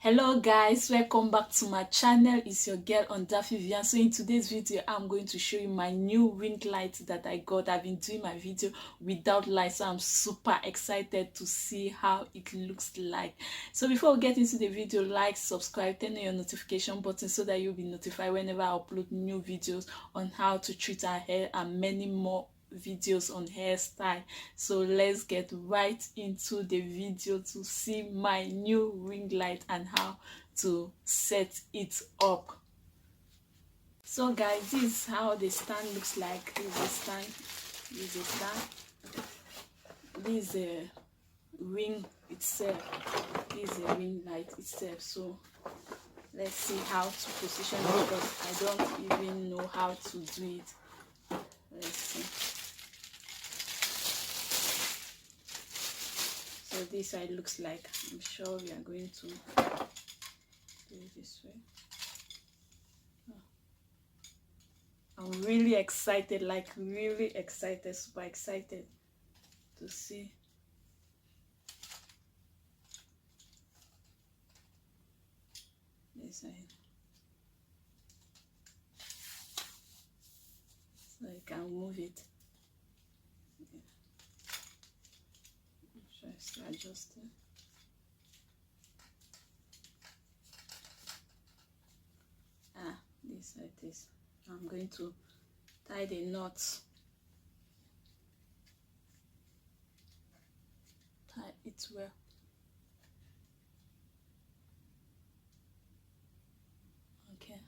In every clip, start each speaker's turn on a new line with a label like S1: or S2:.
S1: Hello guys, welcome back to my channel. It's your girl on Vivian. So in today's video I'm going to show you my new ring light that I got. I've been doing my video without light, so I'm super excited to see how it looks like. So before we get into the video, like, subscribe, turn on your notification button so that you'll be notified whenever I upload new videos on how to treat our hair and many more videos on hairstyle. So let's get right into the video to see my new ring light and how to set it up. So guys, this is how the stand looks like. This is a stand, this is a stand, this is a ring itself, this is a ring light itself. So let's see how to position it because I don't even know how to do it. Let's see. So this side looks like. I'm sure we are going to do it this way. I'm really excited, like really excited, super excited to see. This side. So I can move it. Just adjust it. This like this. I'm going to tie the knots. Tie it well. Okay.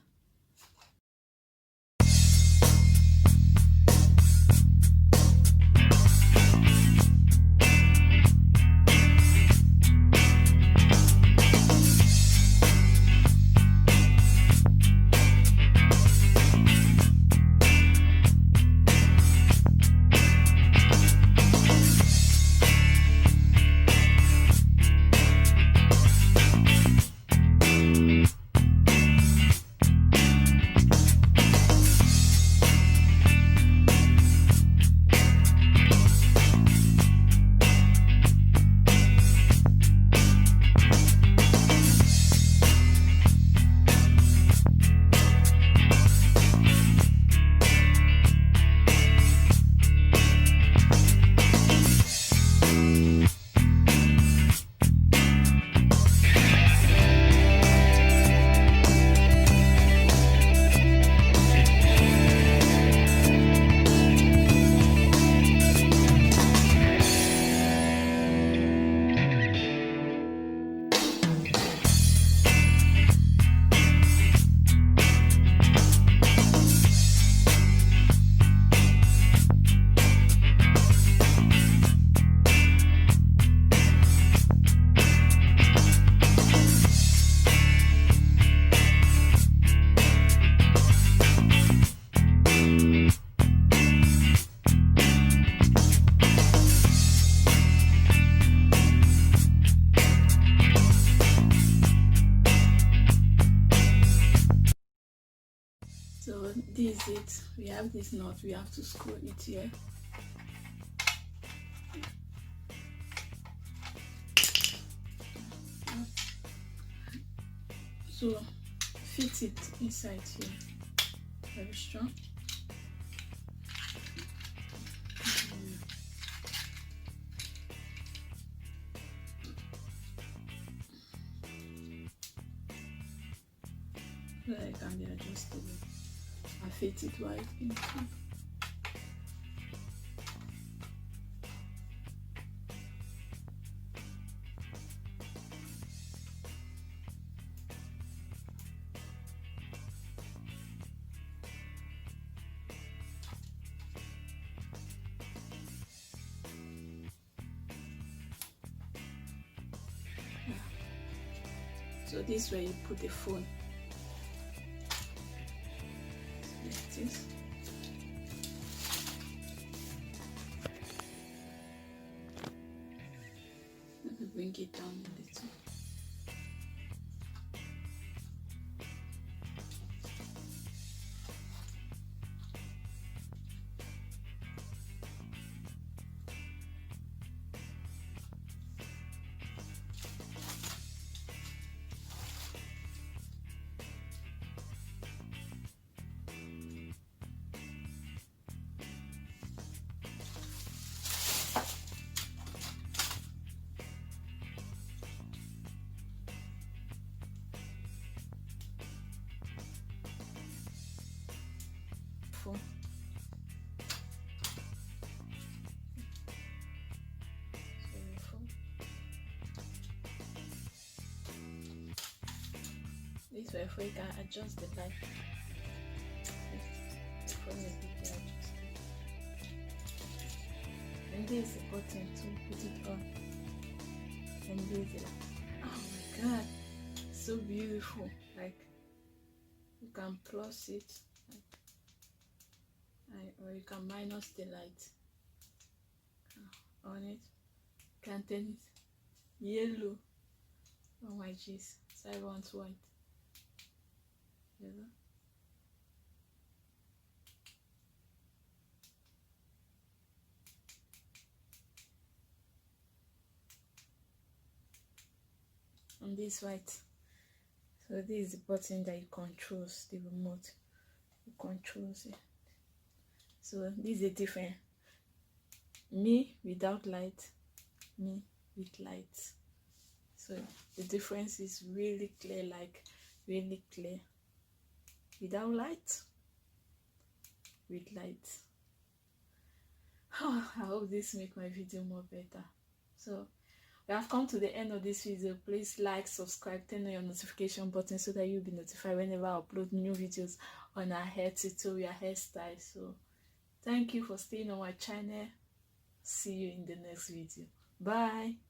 S1: So this is it. We have this knot. We have to screw it here. So fit it inside here. Very strong. So that it can be adjustable. I fit it right into. So this is where you put the phone. Like this. Let me bring it down a little. beautiful. This way, you can adjust the light. And this is the button to put it on. And this is, oh my god, so beautiful. Like, you can plus it, like, or you can minus the light on it. You can turn it yellow. Oh my jeez, so I want white. Yellow. And this white. So this is the button that you controls the remote. You controls it. So this is a different. Me without light, me with light. So the difference is really clear, like really clear. Without light, with light. I hope this make my video more better. So we have come to the end of this video. Please like, subscribe, turn on your notification button so that you'll be notified whenever I upload new videos on our hair tutorial, hairstyle. So thank you for staying on my channel. See you in the next video. Bye.